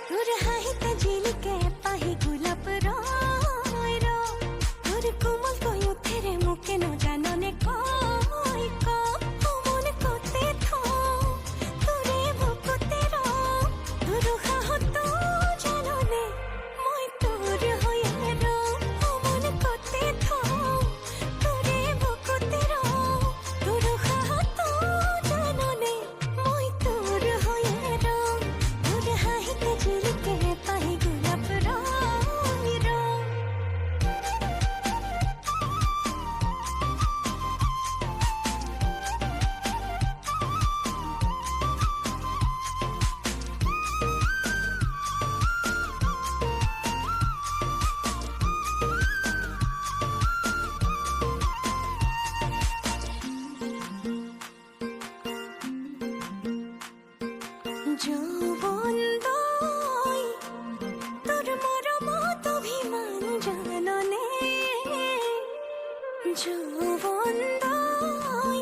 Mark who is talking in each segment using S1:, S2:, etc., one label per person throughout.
S1: তোর হাহিতে ঝিলিকে পাহি গোলাপ রয় তোর কোমল কই উঠেরে মুখে ন জাননে কই মনে করতে তোরে বুকুতে তোর হাহত জাননে মই তোর হয়ে মনে করতে তোরে বুকুতে তোর হাহত জাননে মই তোর হয়ে তোর হাহিতে ঝিলিকে পাহি গোলাপ রয় যৌবন দই তোর মরমত অভিমান জাননে যৌবন দই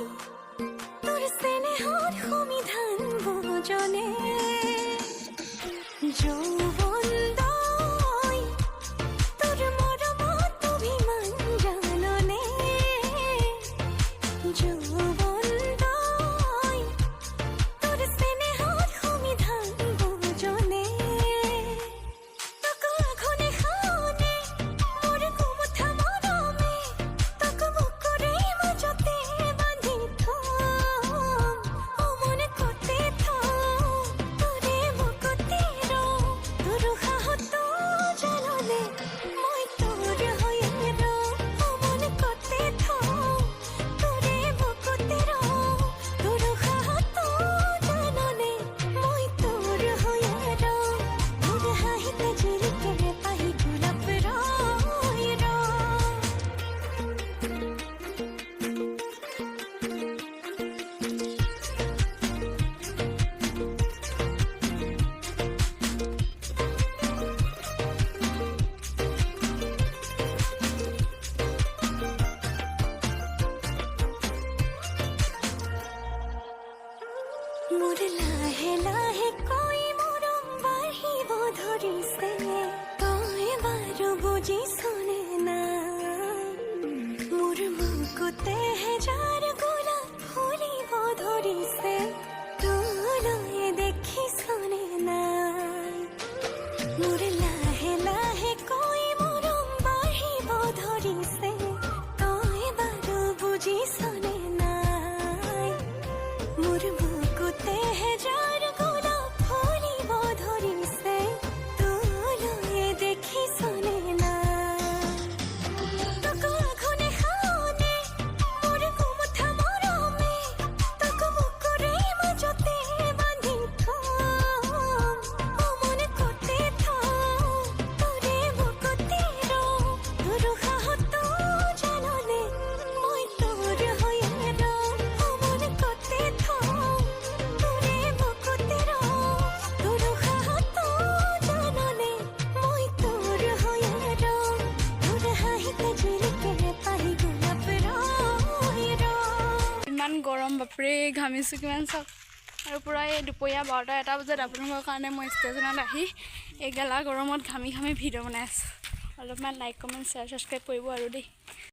S1: তোর স্নেহর সমিধান ভোজনে যৌবন দই তোর মরমত অভিমান জাননে যৌবন দই তোর স্নেহর সমিধান ভোজনে তোক আখনে খাওনে মোর কুমুঠা মৰমে তোক বুকুৰে মাজতে বান্ধি মনে করতে তোৰে বুকুতে তোৰ সাহত জাননে মই তোৰ হয়ে মনে করতে তোৰে বুকুতে তোৰ সাহত জাননে মই তোৰ হয়ে তোৰ হাহিতে ঝিলিকে পাহি গোলাপ রয় মোৰ লাহে লাহে কৈ মৰম বাঢ়িব ধৰিছে তই বাৰু বুজিছনে নাই মোৰ বুকুতেহে যাৰ গোলাপ ফুলিব ধৰিছে তোলৈ দেখিছনে নাই মোৰ লাহে লাহে কৈ মৰম বাঢ়িব ধৰিছে তই বাৰু বুজিছনে নাই মোৰ বুকুতেহে যাৰ গোলাপ ফুলিব ধৰিছে তোলৈ দেখিছনে নাই তোক আখনে খাওনে মোর কুমুঠা মৰমে তোক বুকুৰে মাজতে বান্ধি মনে করতে তোৰে বুকুতে তোৰ সাহত জাননে মই তোৰ হয়ে মনে করতে তোৰে বুকুতে তোৰ সাহত জাননে মই তোৰ হয়ে তোৰ হাহিতে ঝিলিকে পাহি গোলাপ ৰয়
S2: ইমান গৰম বাপৰে ঘামিছোঁ কিমান চাওক আৰু পূৰা এই দুপৰীয়া 12টা 1টা বজাত আপোনালোকৰ কাৰণে মই ষ্টেচনত আহি এই গেলা গৰমত ঘামি ঘামি ভিডিঅ' বনাই আছোঁ অলপমান লাইক কমেণ্ট শ্বেয়াৰ ছাবস্ক্ৰাইব কৰিব আৰু দেই।